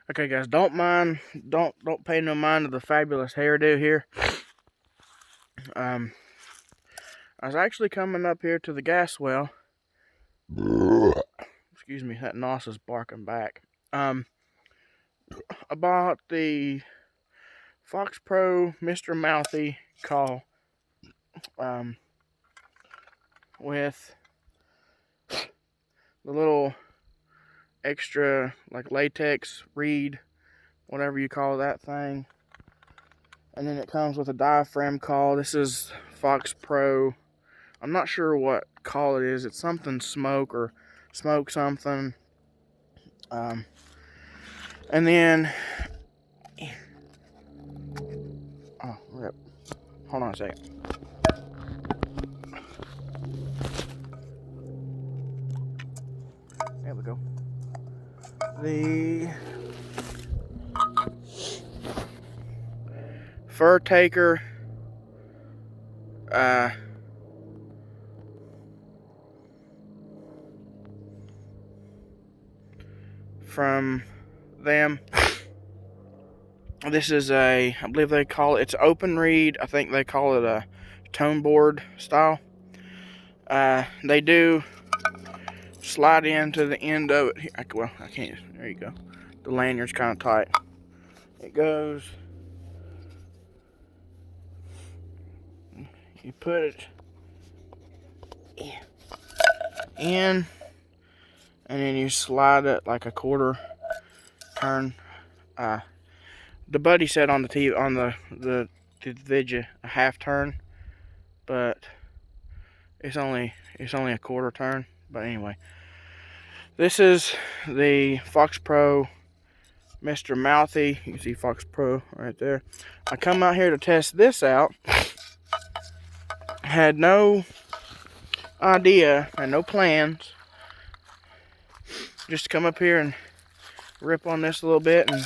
Okay, guys, don't pay no mind to the fabulous hairdo here. I was actually coming up here to the gas well. Excuse me, that nos is barking back. About the foxpro Mr. Mouthy call. With the little extra like latex reed, whatever you call that thing. And then it comes with a diaphragm call. This is foxpro. I'm not sure what call it is. It's something smoke or smoke something. And then, oh, rip. Hold on a second. There we go. The fur taker, from them. This is I believe they call it, it's open reed. I think they call it a tone board style. They do slide into the end of it. Well, I can't. There you go. The lanyard's kind of tight. It goes. You put it in, and then you slide it like a quarter turn. The buddy said on the TV on the video a half turn, but it's only a quarter turn. But anyway, this is the foxpro Mr. Mouthy. You can see foxpro right there. I come out here to test this out. Had no idea and no plans. Just to come up here and rip on this a little bit, and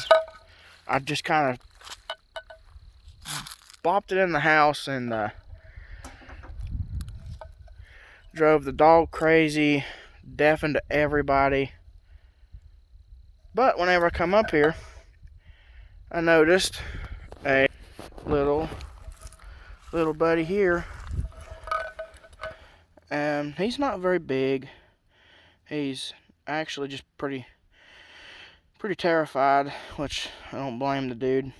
I just kind of bopped it in the house and drove the dog crazy, deafened everybody. But whenever I come up here, I noticed a little buddy here. He's not very big. He's actually just pretty terrified, which I don't blame the dude.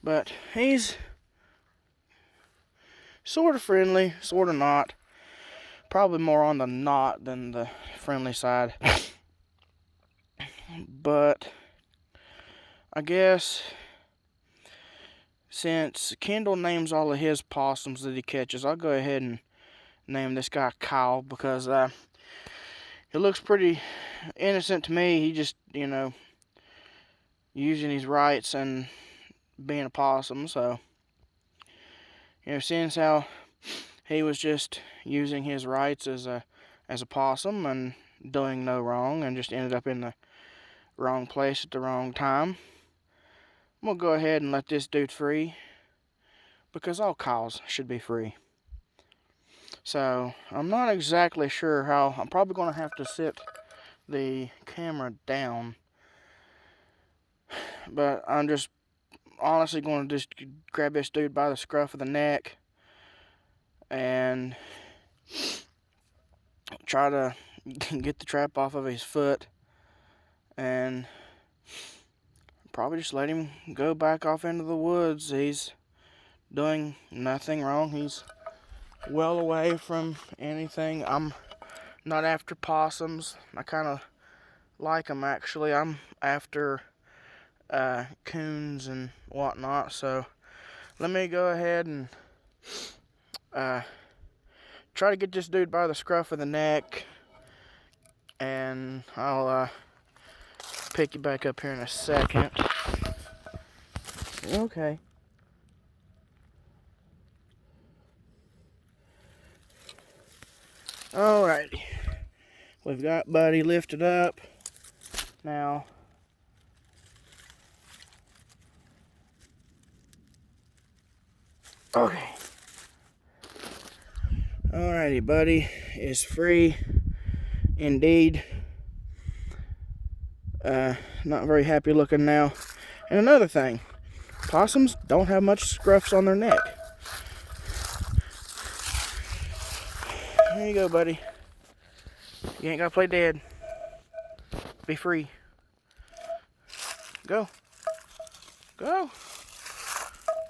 But he's sort of friendly, sort of not. Probably more on the not than the friendly side. But I guess since Kendall names all of his possums that he catches, I'll go ahead and name this guy Kyle, because he looks pretty innocent to me. He just, using his rights and being a possum. So, seeing how he was just using his rights as a possum and doing no wrong, and just ended up in the wrong place at the wrong time, I'm gonna go ahead and let this dude free, because all cows should be free. So I'm not exactly sure how. I'm probably gonna have to sit the camera down, but I'm just honestly going to just grab this dude by the scruff of the neck and try to get the trap off of his foot, and probably just let him go back off into the woods. He's doing nothing wrong. He's well away from anything. I'm not after possums. I kind of like them, actually. I'm after coons and whatnot. So let me go ahead and try to get this dude by the scruff of the neck, and I'll pick you back up here in a second. Okay. Alrighty. We've got Buddy lifted up. Now, okay. Alrighty, Buddy is free indeed. Not very happy looking now. And another thing, possums don't have much scruffs on their neck. Here you go, buddy. You ain't gotta play dead. Be free. Go. Go.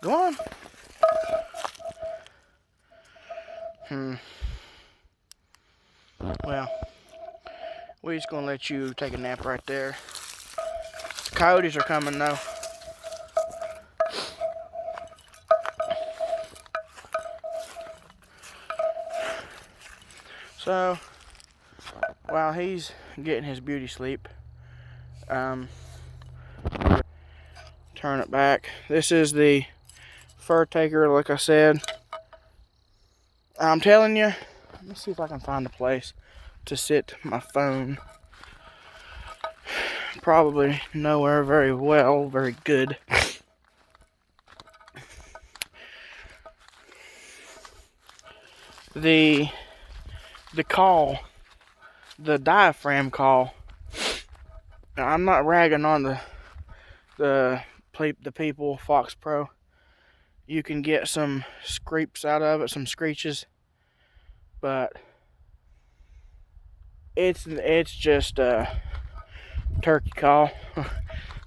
Go on. Well, we're just gonna let you take a nap right there. The coyotes are coming though. So, while he's getting his beauty sleep, turn it back. This is the fur taker, like I said. I'm telling you, let me see if I can find a place to sit my phone. Probably nowhere very well, very good. The call, the diaphragm call. Now, I'm not ragging on the people, foxpro. You can get some scrapes out of it, some screeches, but it's just a turkey call.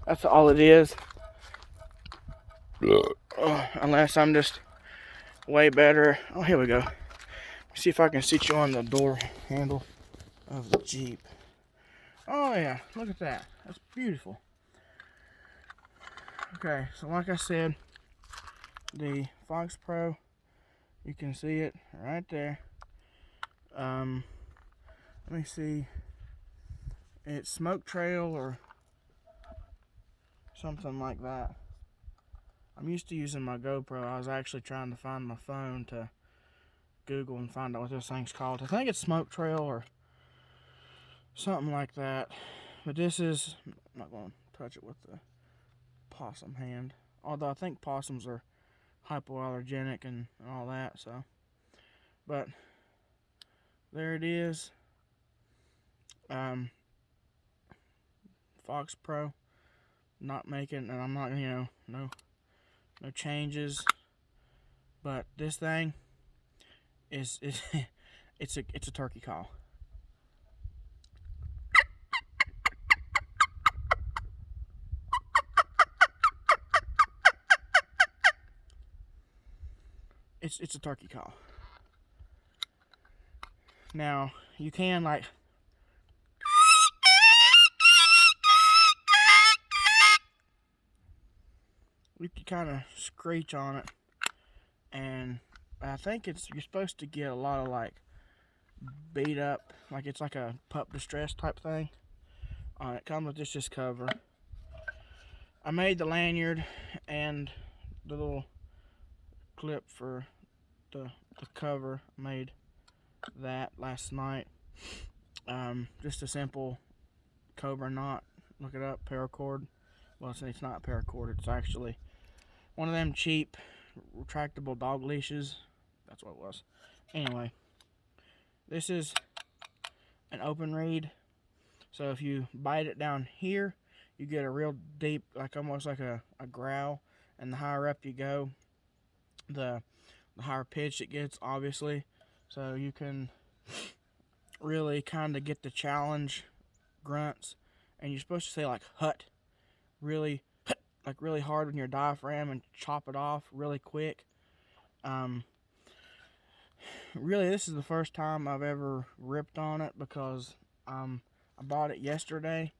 That's all it is. Unless I'm just way better. Oh, here we go. See if I can sit you on the door handle of the Jeep. Oh yeah, look at that. That's beautiful. Okay, so like I said, the foxpro, you can see it right there. Let me see. It's smoke trail or something like that. I'm used to using my GoPro. I was actually trying to find my phone to Google and find out what this thing's called. I think it's smoke trail or something like that. But this is, I'm not going to touch it with the possum hand. Although I think possums are hypoallergenic and all that, so. But there it is. foxpro, not making, and I'm not, no changes. But this thing is it's a turkey call. It's a turkey call. Now you can you can kind of screech on it, and I think you're supposed to get a lot of beat up, it's like a pup distress type thing. It comes with this cover. I made the lanyard and the little clip for the cover. I made that last night. Just a simple cobra knot. Look it up, paracord. Well, it's not paracord. It's actually one of them cheap retractable dog leashes. That's what it was. Anyway, this is an open reed. So if you bite it down here, you get a real deep, almost like a growl. And the higher up you go, the higher pitch it gets, obviously. So you can really kind of get the challenge grunts. And you're supposed to say hut, really, really hard on your diaphragm and chop it off really quick. Really, this is the first time I've ever ripped on it because I bought it yesterday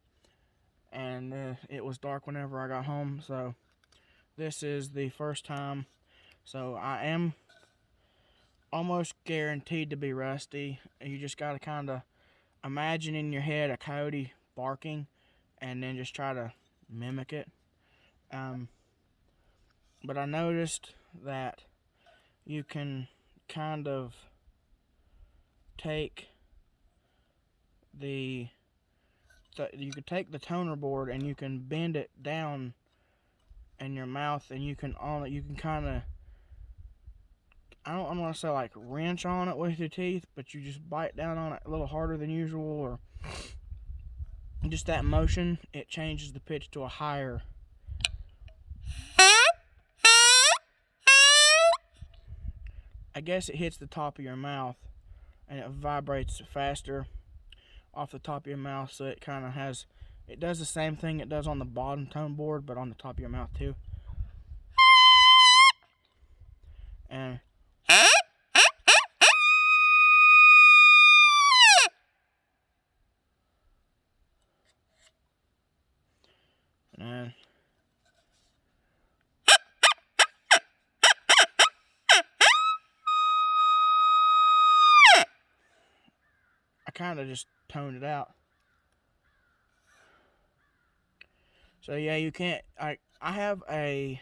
and it was dark whenever I got home. So this is the first time. So I am almost guaranteed to be rusty. You just got to kind of imagine in your head a coyote barking and then just try to mimic it. But I noticed that you can kind of take you could take the toner board and you can bend it down in your mouth, and you can kind of, I don't want to say wrench on it with your teeth, but you just bite down on it a little harder than usual, or just that motion, it changes the pitch to a higher. I guess it hits the top of your mouth and it vibrates faster off the top of your mouth, so it kind of has, it does the same thing it does on the bottom tone board, but on the top of your mouth too. And I kind of just toned it out. So yeah, you can't. I have a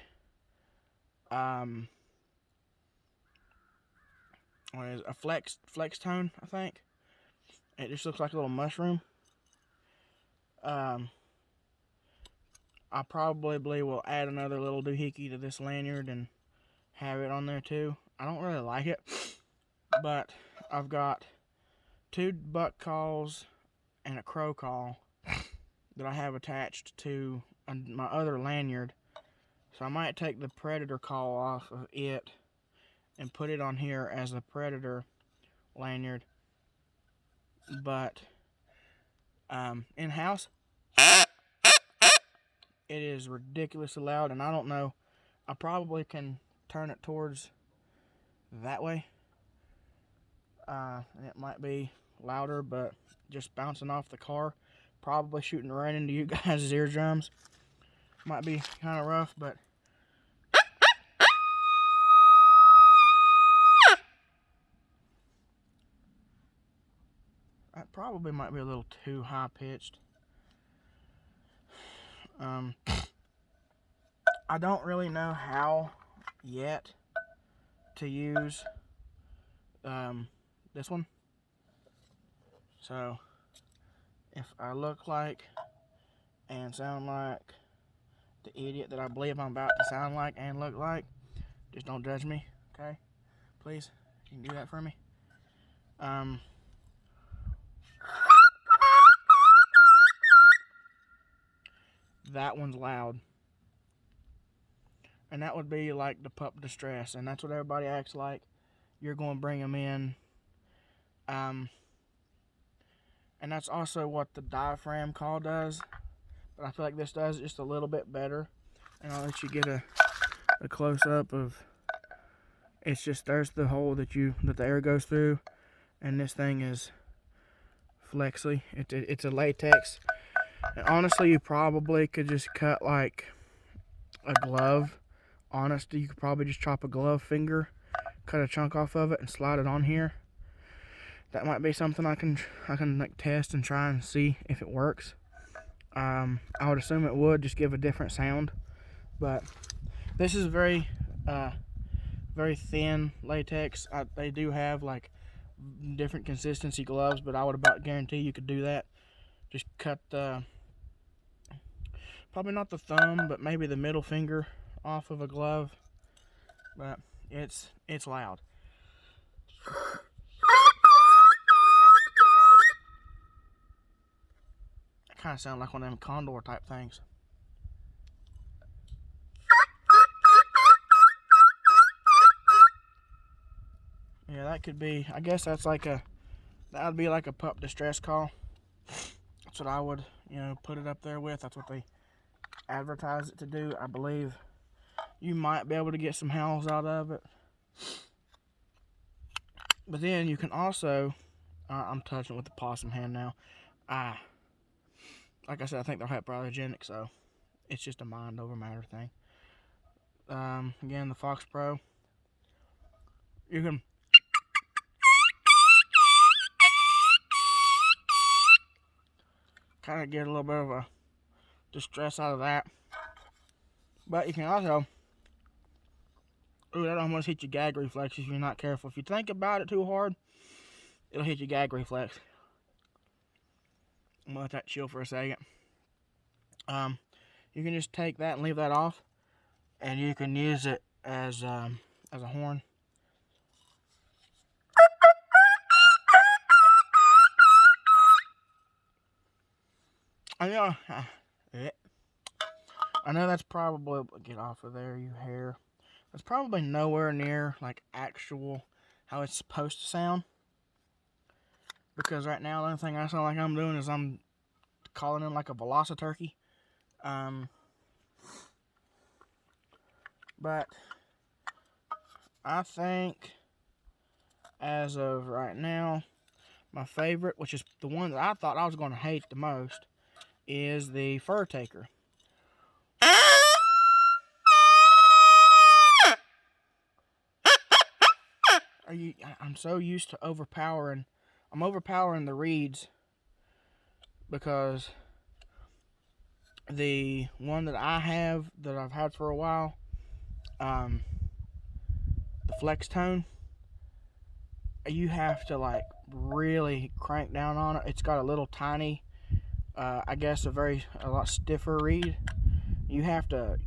what is it, a flextone, I think. It just looks like a little mushroom. I probably will add another little doohickey to this lanyard and have it on there too. I don't really like it, but I've got 2 buck calls and a crow call that I have attached to my other lanyard. So I might take the predator call off of it and put it on here as a predator lanyard. But in-house, it is ridiculously loud, and I don't know. I probably can turn it towards that way. And it might be louder, but just bouncing off the car, probably shooting right into you guys' eardrums. Might be kind of rough, but that probably might be a little too high pitched. I don't really know how yet to use this one. So if I look like and sound like the idiot that I believe I'm about to sound like and look like, just don't judge me, okay? Please, you can do that for me. That one's loud. And that would be like the pup distress, and that's what everybody acts like. You're going to bring them in. And that's also what the diaphragm call does. But I feel like this does just a little bit better. And I'll let you get a close-up of, it's just, there's the hole that the air goes through. And this thing is flexy. It's a latex. And honestly, you probably could just cut like a glove. Honestly, you could probably just chop a glove finger, cut a chunk off of it, and slide it on here. That might be something I can like test and try and see if it works. I would assume it would just give a different sound, but this is very thin latex. They do have like different consistency gloves, but I would about guarantee you could do that. Just cut probably not the thumb, but maybe the middle finger off of a glove. But it's loud. It kind of sounds like one of them condor type things. Yeah, that could be, I guess that would be like a pup distress call. That's what I would, put it up there with. That's what they advertise it to do, I believe. You might be able to get some howls out of it. But then you can also, I'm touching it with the possum hand now. Like I said, I think they're hypoallergenic, so it's just a mind over matter thing. Again, the foxpro. You can kind of get a little bit of a distress out of that. But you can also, that almost hit your gag reflex if you're not careful. If you think about it too hard, it'll hit your gag reflex. I'm gonna let that chill for a second. You can just take that and leave that off, and you can use it as a horn. I know. I know that's probably, get off of there, you hair. That's probably nowhere near like actual how it's supposed to sound. Because right now the only thing I sound like I'm doing is I'm calling in like a velociturkey. But I think as of right now, my favorite, which is the one that I thought I was going to hate the most, is the fur taker. I'm so used to overpowering. I'm overpowering the reeds because the one that I have that I've had for a while, the flextone, you have to like really crank down on it. It's got a little tiny, I guess a lot stiffer reed. You have to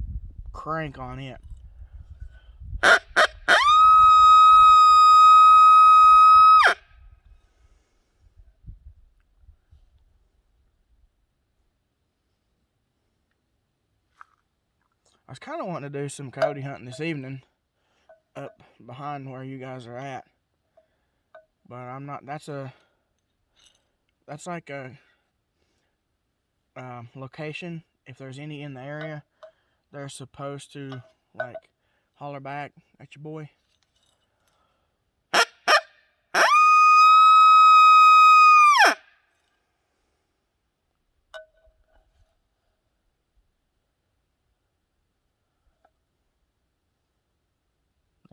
crank on it. I was kind of wanting to do some coyote hunting this evening up behind where you guys are at, but I'm not. That's like a location. If there's any in the area, they're supposed to like holler back at your boy.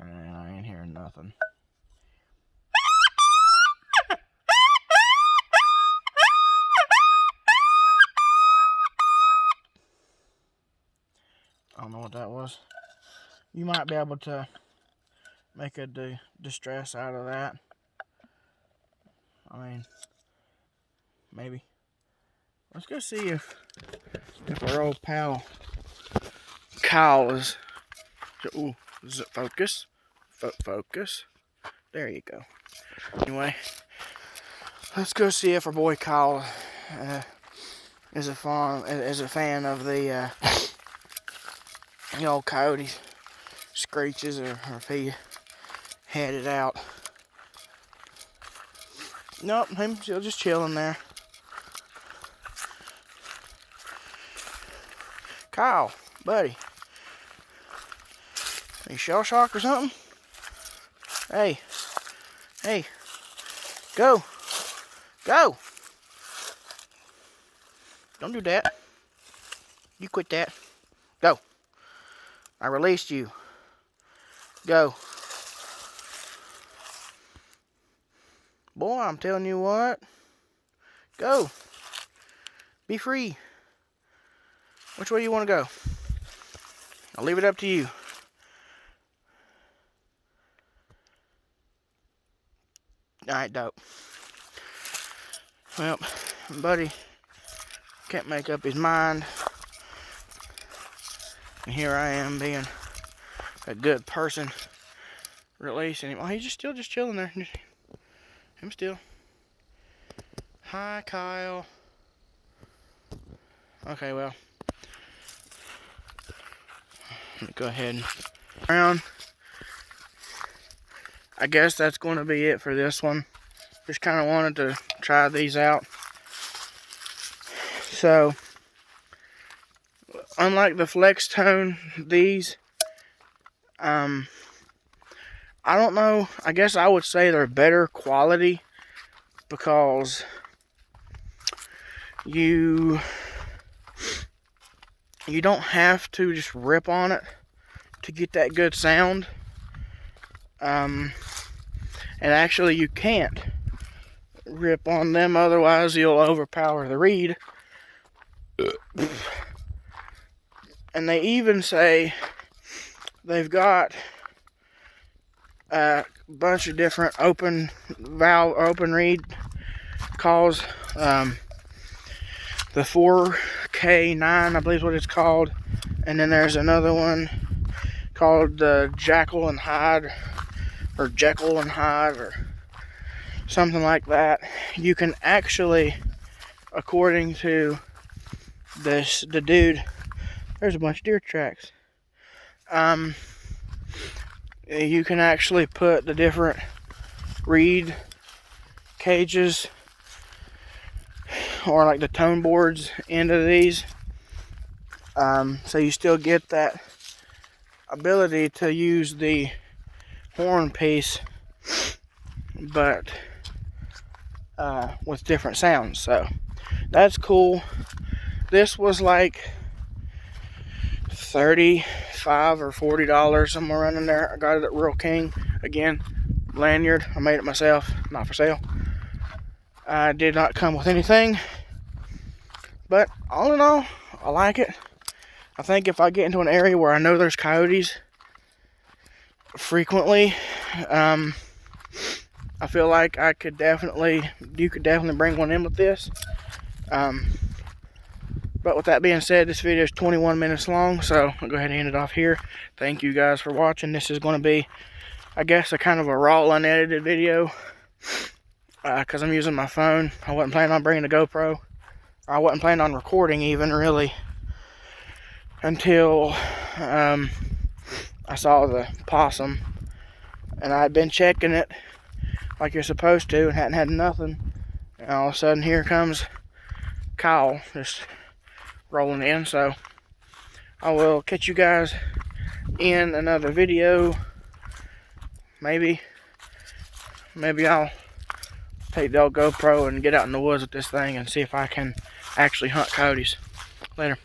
I ain't hearing nothing. I don't know what that was. You might be able to make a distress out of that. I mean, maybe. Let's go see if our old pal Kyle is. Ooh, does it focus? Focus. There you go. Anyway, let's go see if our boy Kyle is a fan of the old coyote screeches, or if he headed out. Nope, him still just chilling there. Kyle, buddy, are you shell shocked or something? Hey, go. Don't do that. You quit that. Go. I released you. Go. Boy, I'm telling you what. Go. Be free. Which way you want to go? I'll leave it up to you. Alright, dope. Well, buddy can't make up his mind. And here I am being a good person, releasing him. Oh, he's still chilling there. Him still. Hi, Kyle. Okay, well. Let me go ahead and around. I guess that's going to be it for this one. Just kind of wanted to try these out. So, unlike the flextone, these, I don't know. I guess I would say they're better quality because you don't have to just rip on it to get that good sound. And actually you can't rip on them, otherwise you'll overpower the reed. And they even say they've got a bunch of different open reed calls. The 4K9, I believe is what it's called. And then there's another one called the Jekyll and Hyde, or something like that. You can actually, according to the dude, there's a bunch of deer tracks. You can actually put the different reed cages or like the tone boards into these, so you still get that ability to use the horn piece, but with different sounds. So that's cool. This was like $35 or $40, somewhere around in there. I got it at Rural King. Again, lanyard, I made it myself, not for sale. I did not come with anything, but all in all, I like it. I think if I get into an area where I know there's coyotes frequently, I feel like you could definitely bring one in with this. But with that being said, this video is 21 minutes long, so I'll go ahead and end it off here. Thank you guys for watching. This is going to be, I guess, a kind of a raw, unedited video, because I'm using my phone. I wasn't planning on bringing a GoPro. I wasn't planning on recording even, really, until I saw the possum. And I had been checking it like you're supposed to and hadn't had nothing. And all of a sudden, here comes Kyle just rolling in. So I will catch you guys in another video. Maybe I'll take the old GoPro and get out in the woods with this thing and see if I can actually hunt coyotes. Later.